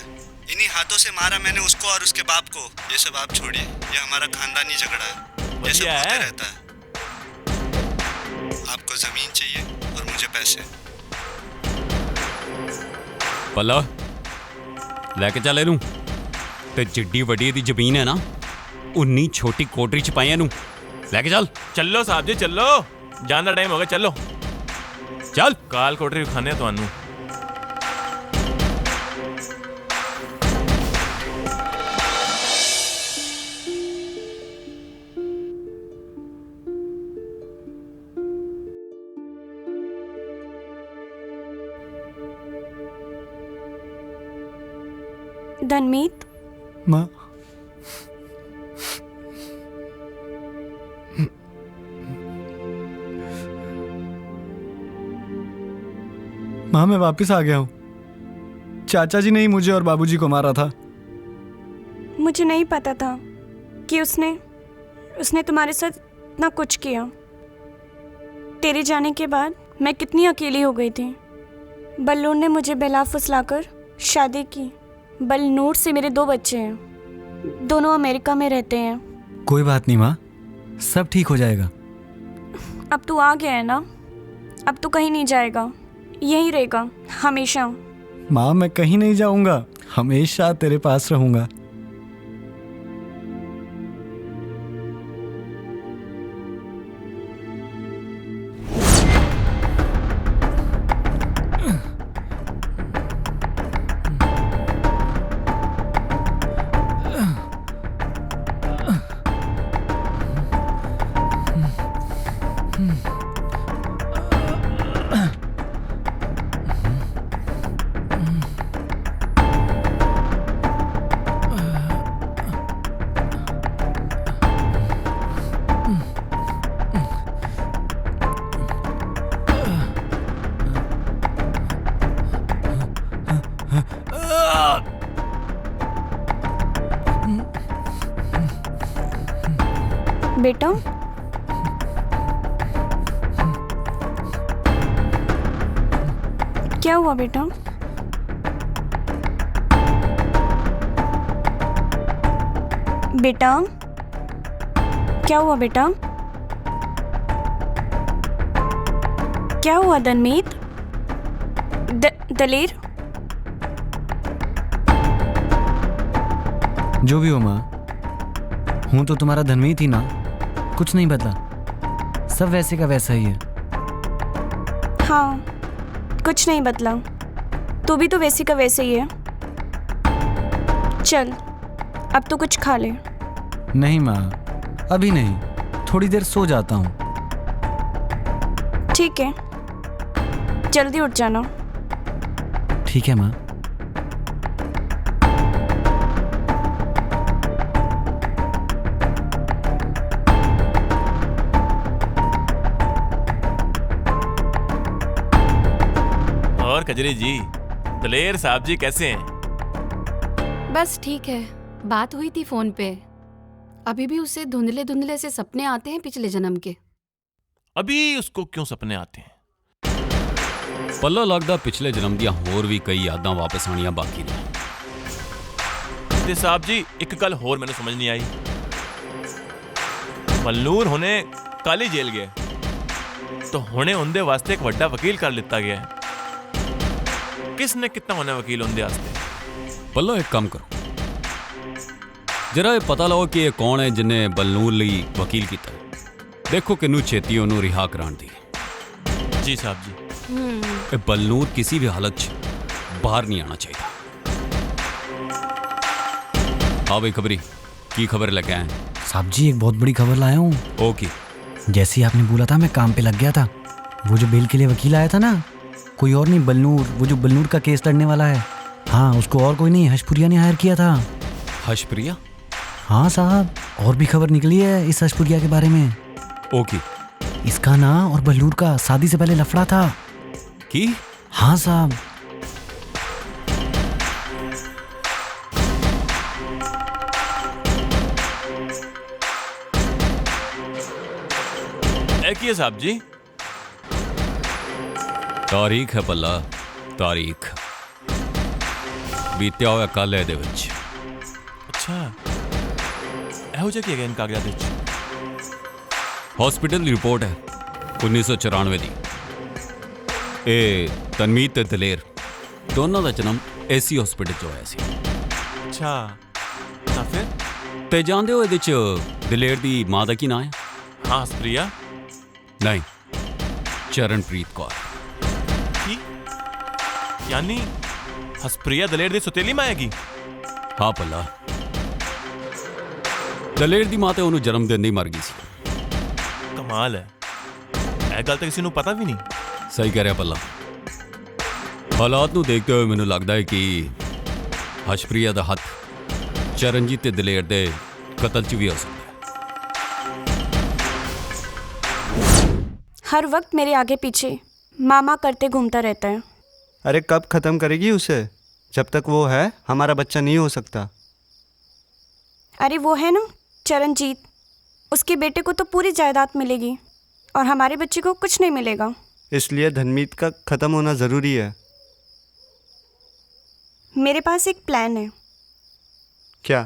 [SPEAKER 1] इन्हीं हाथों से मारा मैंने उसको और उसके बाप को। ये सब आप छोड़िए, ये हमारा खानदानी झगड़ा है, ये सब
[SPEAKER 4] बढ़िया
[SPEAKER 1] होते
[SPEAKER 4] है।
[SPEAKER 1] रहता है। आपको जमीन चाहिए और मुझे पैसे।
[SPEAKER 5] पल्ला लैके चल इनू, ते जिड्डी वड्डी दी जमीन है ना, उन्नी छोटी कोटरी च पाई इनू लैके चल।
[SPEAKER 4] चलो साहब जी चलो, जान दा टाइम हो गया, चलो
[SPEAKER 5] चल।
[SPEAKER 4] काल कोटरी खाने ਤੁਹਾਨੂੰ।
[SPEAKER 7] धनमीत,
[SPEAKER 2] माँ, माँ मैं वापस आ गया हूँ। चाचा जी ने ही मुझे और बाबूजी को मारा था।
[SPEAKER 7] मुझे नहीं पता था कि उसने तुम्हारे साथ इतना कुछ किया। तेरे जाने के बाद मैं कितनी अकेली हो गई थी। बलनूर ने मुझे बहला फुसलाकर शादी की। बलनूर से मेरे 2 बच्चे हैं, दोनों अमेरिका में रहते हैं।
[SPEAKER 2] कोई बात नहीं माँ, सब ठीक हो जाएगा।
[SPEAKER 7] अब तू आ गया है ना, अब तू कहीं नहीं जाएगा, यहीं रहेगा हमेशा।
[SPEAKER 2] माँ मैं कहीं नहीं जाऊंगा, हमेशा तेरे पास रहूंगा।
[SPEAKER 7] बेटा, क्या हुआ बेटा? बेटा क्या हुआ बेटा? क्या हुआ दनमीत? दलेर?
[SPEAKER 2] जो भी हो माँ, हूं तो तुम्हारा धनमीत ही ना, कुछ नहीं बदला, सब वैसे का वैसा ही है।
[SPEAKER 7] हाँ, कुछ नहीं बदला, तू भी तो वैसी का वैसे ही है। चल अब तो कुछ खा ले।
[SPEAKER 2] नहीं माँ, अभी नहीं, थोड़ी देर सो जाता हूँ।
[SPEAKER 7] ठीक है, जल्दी उठ जाना।
[SPEAKER 2] ठीक है माँ।
[SPEAKER 4] और कजरी जी, दलेर साहब जी कैसे हैं?
[SPEAKER 6] बस ठीक है, बात हुई थी फोन पे। अभी भी उसे धुंधले धुंधले से सपने आते हैं पिछले जन्म के।
[SPEAKER 4] अभी उसको क्यों सपने आते हैं?
[SPEAKER 5] पल्ला लगदा पिछले जन्म दियां होर भी कई यादां वापस आनियां बाकी ने।
[SPEAKER 4] ते साहब जी, एक गल होर मैंने समझ नहीं आई। बलनूर हुणे काली जेल गए तो हुणे उनदे वास्ते एक वड्डा वकील कर लिता गया है। किसने कितना होना वकील उनदे वास्ते?
[SPEAKER 5] पल्ला एक काम करो, जरा ये पता लाओ कि ये कौन है जिन्हें बलनूर ਲਈ वकील किया। देखो किनू छेती ओनू रिहा कराण दी।
[SPEAKER 4] जी साहब जी।
[SPEAKER 5] ये बलनूर किसी भी हालत च बाहर नहीं आना चाहिए। हाँ भाई खबरी, की खबर लगे हैं?
[SPEAKER 2] साहब जी एक बहुत बड़ी खबर लाया हूँ।
[SPEAKER 5] ओके।
[SPEAKER 2] जैसे ही आपने बोला था मैं काम पे लग गया था। वो जो बेल के लिए वकील आया था ना, कोई और नहीं बलनूर, वो जो बलनूर का केस लड़ने वाला है। हाँ, उसको और कोई नहीं, हशपुरिया ने हायर किया था।
[SPEAKER 5] हशप्रिया?
[SPEAKER 2] हाँ साहब, और भी खबर निकली है इस हशपुरिया के बारे में।
[SPEAKER 5] ओके।
[SPEAKER 2] इसका ना और बलनूर का शादी से पहले लफड़ा था।
[SPEAKER 5] की?
[SPEAKER 2] हाँ साहब।
[SPEAKER 4] एक ही है साहब जी।
[SPEAKER 5] तारीख है पल्ला, तारीख बीत्या होया कल है।
[SPEAKER 4] अच्छा, ਇਹੋ ਜਿਹਾ ਕੀ ਹੈਗਾ ਇਨ ਕਾਗਜ਼ਾਂ ਵਿੱਚ?
[SPEAKER 5] हॉस्पिटल ਦੀ ਰਿਪੋर्ट है 1994 ਦੀ। ਇਹ ਤਨਮੀਤ ਤੇ ਦਲੇਰ ਦੋਨਾਂ ਦਾ ਜਨਮ ਐਸੀ ਹਸਪੀਟਲ 'ਚ ਹੋਇਆ ਸੀ।
[SPEAKER 4] ਅੱਛਾ, ਤਾਂ ਫਿਰ?
[SPEAKER 5] ਤੇ ਜਾਣਦੇ ਹੋ ਇਹਦੇ 'ਚ ਦਲੇਰ ਦੀ ਮਾਂ ਦਾ ਕੀ ਨਾਂ ਹੈ?
[SPEAKER 4] ਹਾਂ, ਹਸਪ੍ਰਿਆ?
[SPEAKER 5] ਨਹੀਂ, ਚਰਨਪ੍ਰੀਤ ਕੌਰ।
[SPEAKER 4] ਕੀ? ਯਾਨੀ ਹਸਪ੍ਰਿਆ ਦਲੇਰ ਦੀ ਸੁਤੇਲੀ ਮਾਂ ਹੈਗੀ?
[SPEAKER 5] ਹਾਂ ਪੱਲਾ, ਦਲੇਰ ਦੀ ਮਾਂ ਤੇ ਉਹਨੂੰ ਜਨਮ ਦਿੰਦੇ ਹੀ ਮਰ ਗਈ ਸੀ।
[SPEAKER 4] ਕਮਾਲ ਹੈ, ਇਹ ਗੱਲ ਤਾਂ ਕਿਸੇ ਨੂੰ ਪਤਾ ਵੀ ਨਹੀਂ।
[SPEAKER 5] ਸਹੀ ਕਹਿ ਰਿਹਾ ਪੱਲਾ। ਹਾਲਾਤ ਨੂੰ ਦੇਖਦੇ ਹੋਏ ਮੈਨੂੰ ਲੱਗਦਾ ਹੈ ਕਿ ਹਸ਼ਪ੍ਰਿਆ ਦਾ ਹੱਥ ਚਰਨਜੀਤ ਤੇ ਦਲੇਰ ਦੇ ਕਤਲ 'ਚ ਵੀ ਹੋ ਸਕਦਾ ਹੈ।
[SPEAKER 7] हर वक्त मेरे आगे पीछे मामा करते घूमता रहता है।
[SPEAKER 1] अरे कब ख़त्म करेगी उसे? जब तक वो है हमारा बच्चा नहीं हो सकता।
[SPEAKER 7] अरे वो है ना चरणजीत, उसके बेटे को तो पूरी जायदाद मिलेगी और हमारे बच्चे को कुछ नहीं मिलेगा।
[SPEAKER 1] इसलिए धनमीत का ख़त्म होना ज़रूरी है।
[SPEAKER 7] मेरे पास एक प्लान है।
[SPEAKER 1] क्या?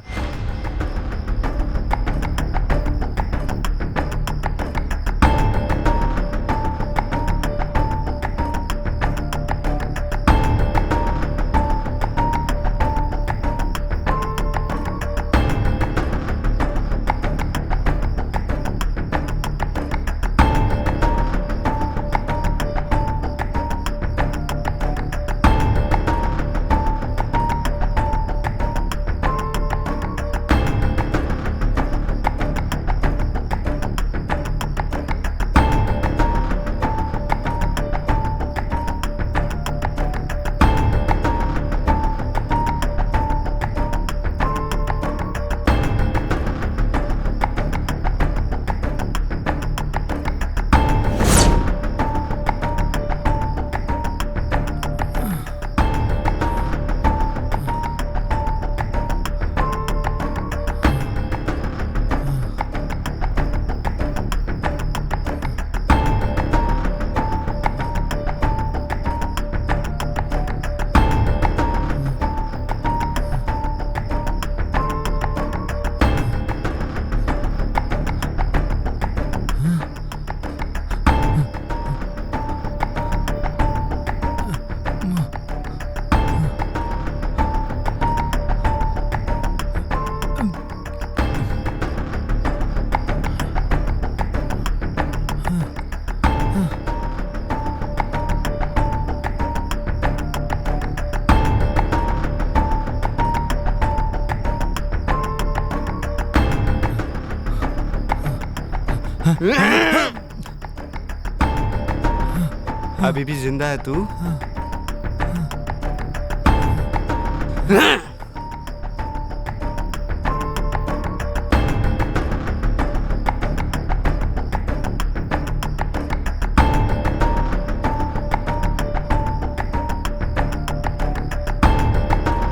[SPEAKER 1] अभी भी जिंदा है तू?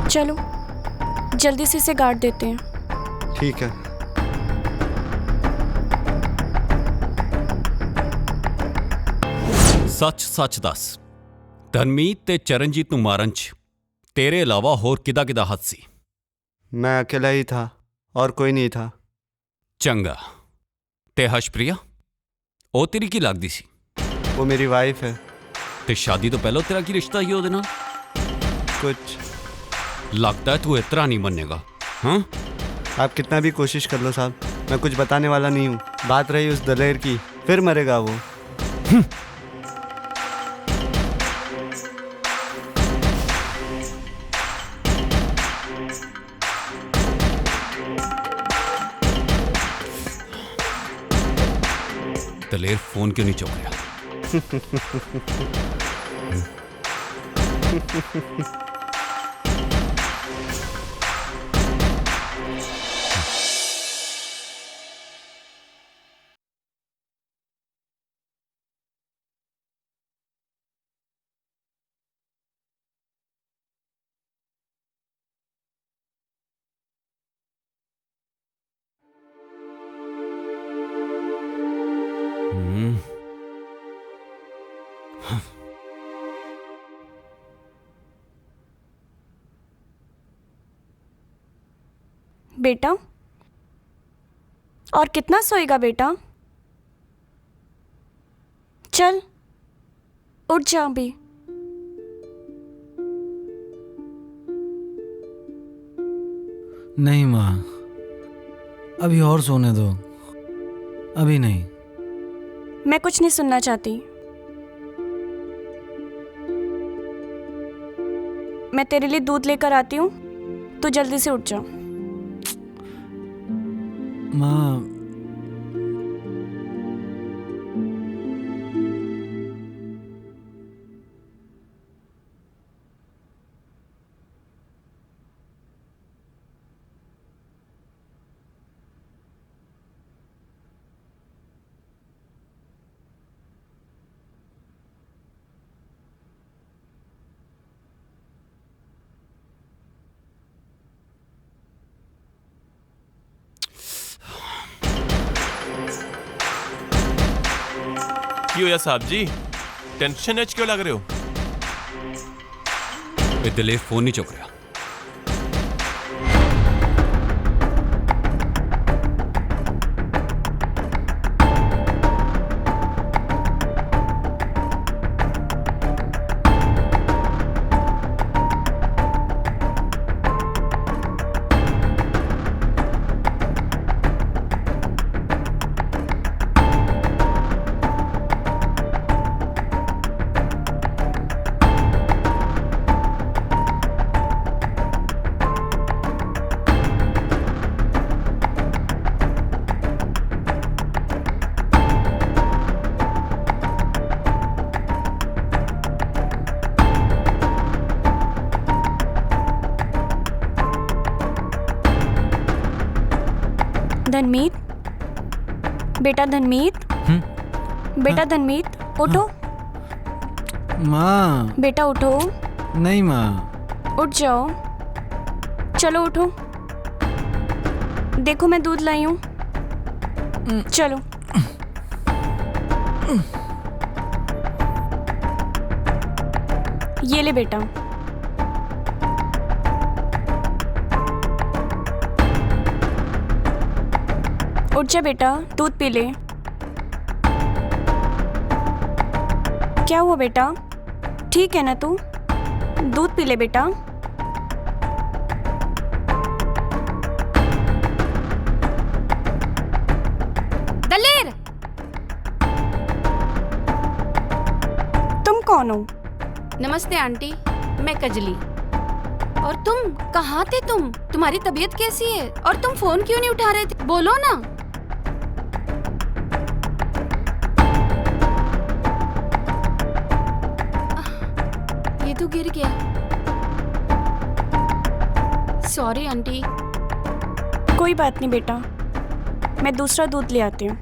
[SPEAKER 7] चलो जल्दी से इसे गाड़ देते हैं।
[SPEAKER 1] ठीक है।
[SPEAKER 5] ਸੱਚ ਦੱਸ, ਧਨਮੀਤ ਤੇ ਚਰਨਜੀਤ ਨੂੰ ਮਾਰਨ 'ਚ ਤੇਰੇ ਇਲਾਵਾ ਹੋਰ ਕਿਹਦਾ ਹੱਥ ਸੀ?
[SPEAKER 1] मैं अकेला ही था और कोई नहीं था।
[SPEAKER 5] ਚੰਗਾ, ਤੇ ਹਸ਼ਪ੍ਰਿਆ, ਉਹ ਤੇਰੀ ਕੀ ਲੱਗਦੀ ਸੀ?
[SPEAKER 1] वो मेरी वाइफ है।
[SPEAKER 5] ਤੇ ਸ਼ਾਦੀ ਤੋਂ ਪਹਿਲਾਂ ਤੇਰਾ ਕੀ ਰਿਸ਼ਤਾ ਸੀ ਉਹਦੇ ਨਾਲ?
[SPEAKER 1] कुछ
[SPEAKER 5] ਲੱਗਦਾ ਤੂੰ ਇਸ ਤਰ੍ਹਾਂ ਨਹੀਂ ਮੰਨੇਗਾ। ਹਾਂ,
[SPEAKER 1] आप कितना भी कोशिश कर लो साहब, मैं कुछ बताने वाला नहीं हूँ। बात रही उस दलेर की, फिर मरेगा वो।
[SPEAKER 5] दलेर फोन क्यों नहीं चुक रहा?
[SPEAKER 7] बेटा, और कितना सोएगा बेटा? चल उठ जा अभी।
[SPEAKER 2] नहीं माँ, अभी और सोने दो, अभी नहीं।
[SPEAKER 7] मैं कुछ नहीं सुनना चाहती। मैं तेरे लिए दूध लेकर आती हूँ, तू जल्दी से उठ जा।
[SPEAKER 2] माँ,
[SPEAKER 4] की हो या साहब जी, टेंशन एच क्यों लग रहे हो?
[SPEAKER 5] ये दिलेर फोन नहीं चुक रहा।
[SPEAKER 7] धनमीत, बेटा धनमीत, बेटा धनमीत, उठो
[SPEAKER 2] माँ।
[SPEAKER 7] बेटा, उठो,
[SPEAKER 2] नहीं माँ।
[SPEAKER 7] उठ जाओ, चलो उठो, देखो मैं दूध लाई हूँ, चलो। ये ले बेटा। उठ जा बेटा, दूध पी ले। क्या हुआ बेटा, ठीक है ना तू? दूध पी ले बेटा।
[SPEAKER 6] दलेर,
[SPEAKER 7] तुम कौन हो?
[SPEAKER 6] नमस्ते आंटी, मैं कजली। और तुम कहाँ थे? तुम्हारी तबीयत कैसी है? और तुम फोन क्यों नहीं उठा रहे थे? बोलो ना। ये तो गिर गया। Sorry aunty.
[SPEAKER 7] कोई बात नहीं बेटा, मैं दूसरा दूध ले आती हूँ।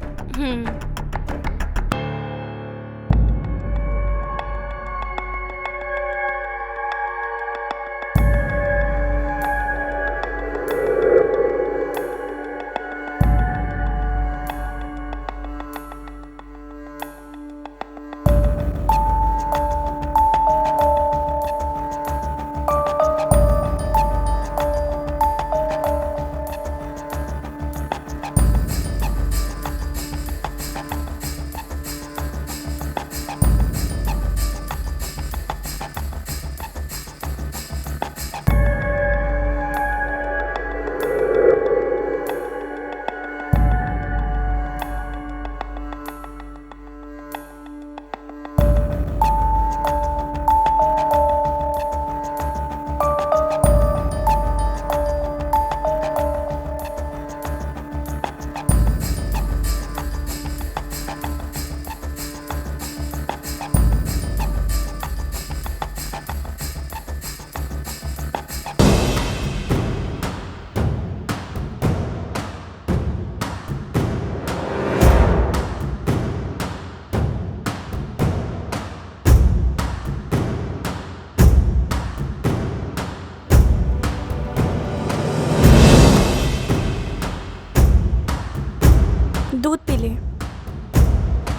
[SPEAKER 7] दूध पी ले।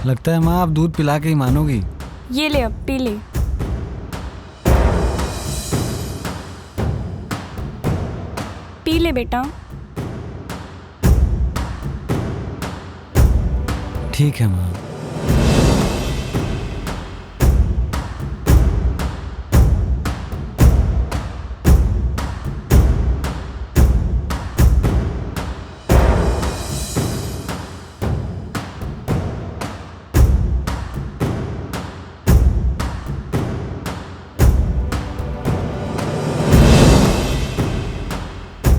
[SPEAKER 2] लगता है माँ आप दूध पिला के ही मानोगी।
[SPEAKER 7] ये ले, अब पी ले। पी ले बेटा।
[SPEAKER 2] ठीक है माँ।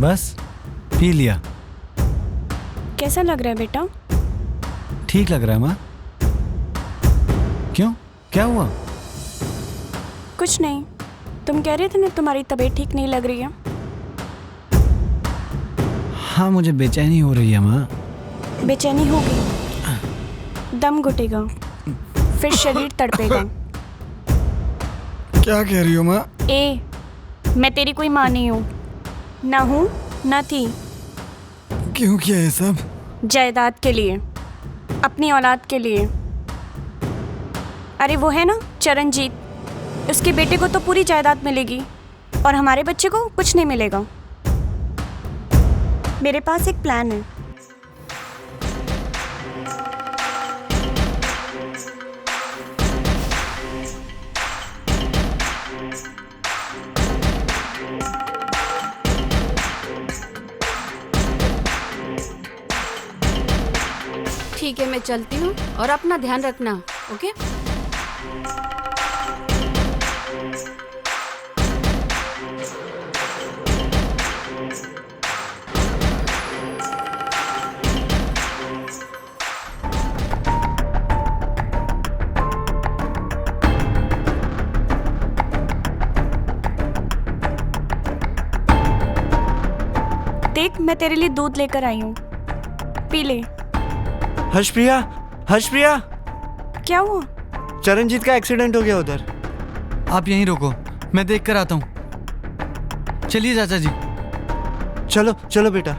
[SPEAKER 2] बस पी लिया।
[SPEAKER 7] कैसा लग रहा है बेटा?
[SPEAKER 2] ठीक लग रहा है माँ। क्यों, क्या हुआ?
[SPEAKER 7] कुछ नहीं, तुम कह रहे थे ना तुम्हारी तबीयत ठीक नहीं लग रही है।
[SPEAKER 2] हाँ मुझे बेचैनी हो रही है माँ।
[SPEAKER 7] बेचैनी होगी, दम घुटेगा, फिर शरीर तड़पेगा।
[SPEAKER 2] क्या कह रही हो माँ?
[SPEAKER 7] मैं तेरी कोई माँ नहीं हूँ, ना हूँ ना थी।
[SPEAKER 2] क्यों किया ये सब?
[SPEAKER 7] जायदाद के लिए, अपनी औलाद के लिए। अरे वो है ना चरणजीत, उसके बेटे को तो पूरी जायदाद मिलेगी और हमारे बच्चे को कुछ नहीं मिलेगा। मेरे पास एक प्लान है।
[SPEAKER 6] ठीक है, मैं चलती हूँ और अपना ध्यान रखना। ओके?
[SPEAKER 7] देख, मैं तेरे लिए दूध लेकर आई हूँ, पी ले।
[SPEAKER 1] हर्षप्रिया, हर्षप्रिया,
[SPEAKER 7] क्या हुआ?
[SPEAKER 1] चरणजीत का एक्सीडेंट हो गया उधर।
[SPEAKER 2] आप यहीं रुको, मैं देख कर आता हूँ। चलिए चाचा जी।
[SPEAKER 1] चलो चलो बेटा।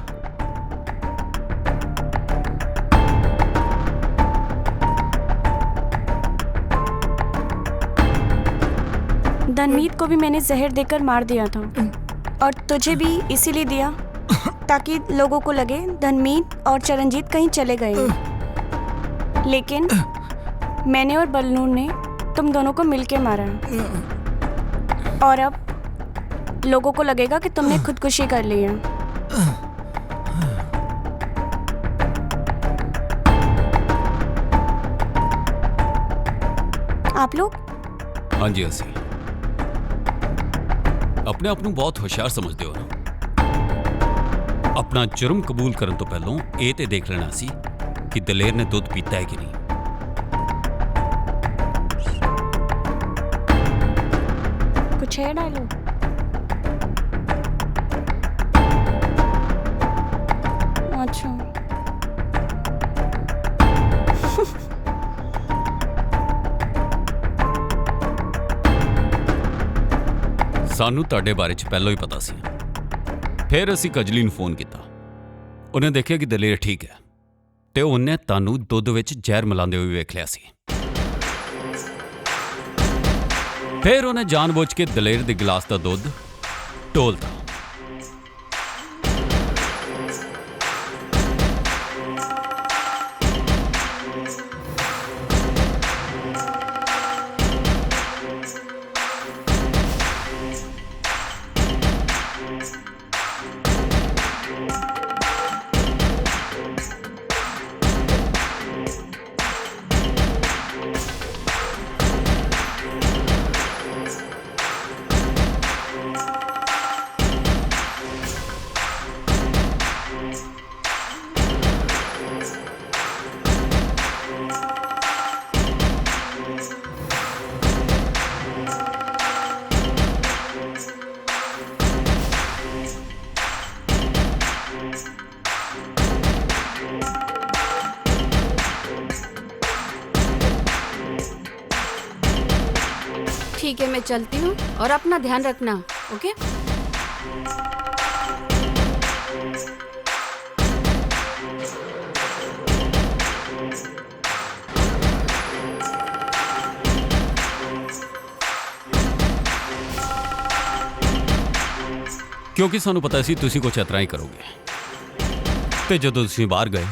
[SPEAKER 7] धनमीत को भी मैंने जहर देकर मार दिया था और तुझे भी इसीलिए दिया ताकि लोगों को लगे धनमीत और चरणजीत कहीं चले गए। लेकिन मैंने और बलनूर ने तुम दोनों को मिलके मारा और अब लोगों को लगेगा कि तुमने खुदकुशी कर ली है। आप लोग?
[SPEAKER 5] हाँ जी ਅਸੀਂ ਆਪਣੇ ਆਪ ਨੂੰ ਬਹੁਤ ਹੁਸ਼ਿਆਰ ਸਮਝਦੇ ਹੋ ਨਾ। ਆਪਣਾ ਜੁਰਮ ਕਬੂਲ ਕਰਨ ਤੋਂ ਪਹਿਲਾਂ ਇਹ ਤੇ ਦੇਖ ਲੈਣਾ ਸੀ ਕਿ ਦਲੇਰ ਨੇ ਦੁੱਧ ਪੀਤਾ ਹੈ ਕਿ ਨਹੀਂ।
[SPEAKER 7] कुछ है डायलॉग? अच्छा,
[SPEAKER 5] ਸਾਨੂੰ ਤੁਹਾਡੇ ਬਾਰੇ ਚ ਪਹਿਲਾਂ ਹੀ ਪਤਾ ਸੀ। ਫਿਰ ਅਸੀਂ ਕਜਲੀ ਨੂੰ ਫੋਨ ਕੀਤਾ। ਉਹਨੇ ਦੇਖਿਆ ਕਿ ਦਲੇਰ ਠੀਕ ਹੈ ਤੇ ਉਹਨੇ ਤੁਹਾਨੂੰ ਦੁੱਧ ਵਿੱਚ ਜ਼ਹਿਰ ਮਿਲਾਉਂਦੇ ਹੋਏ ਵੇਖ ਲਿਆ ਸੀ। ਫਿਰ ਉਹਨੇ ਜਾਣਬੁੱਝ ਕੇ ਦਲੇਰ ਦੇ ਗਲਾਸ ਦਾ ਦੁੱਧ ਢੋਲਤਾ।
[SPEAKER 6] ठीक है, मैं चलती हूँ और अपना ध्यान रखना। ओके?
[SPEAKER 5] ਕਿਉਂਕਿ ਸਾਨੂੰ ਪਤਾ ਸੀ ਤੁਸੀਂ ਕੁਝ ਇਤਰਾ ਹੀ ਕਰੋਗੇ। ਤੇ ਜਦੋਂ ਤੁਸੀਂ ਬਾਹਰ ਗਏ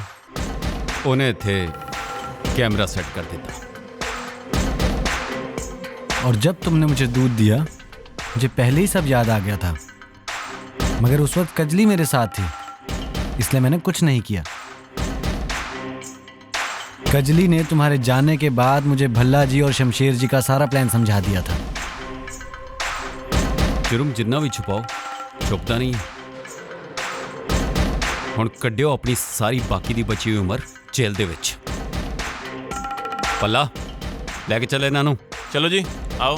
[SPEAKER 5] ਉਹਨੇ ਇੱਥੇ कैमरा सेट कर देता।
[SPEAKER 2] और जब तुमने मुझे दूध दिया मुझे पहले ही सब याद आ गया था, मगर उस वक्त कजली मेरे साथ थी इसलिए मैंने कुछ नहीं किया। कजली ने तुम्हारे जाने के बाद मुझे भल्ला जी और शमशेर जी का सारा प्लान समझा दिया था।
[SPEAKER 5] जुर्म जिन्ना भी छुपाओ छुपता नहीं है। हुण कड्डियो अपनी सारी बाकी दी बची हुई उम्र जेल दे विच। पल्ला लैके चले इन्हां नूं।
[SPEAKER 4] चलो जी आओ।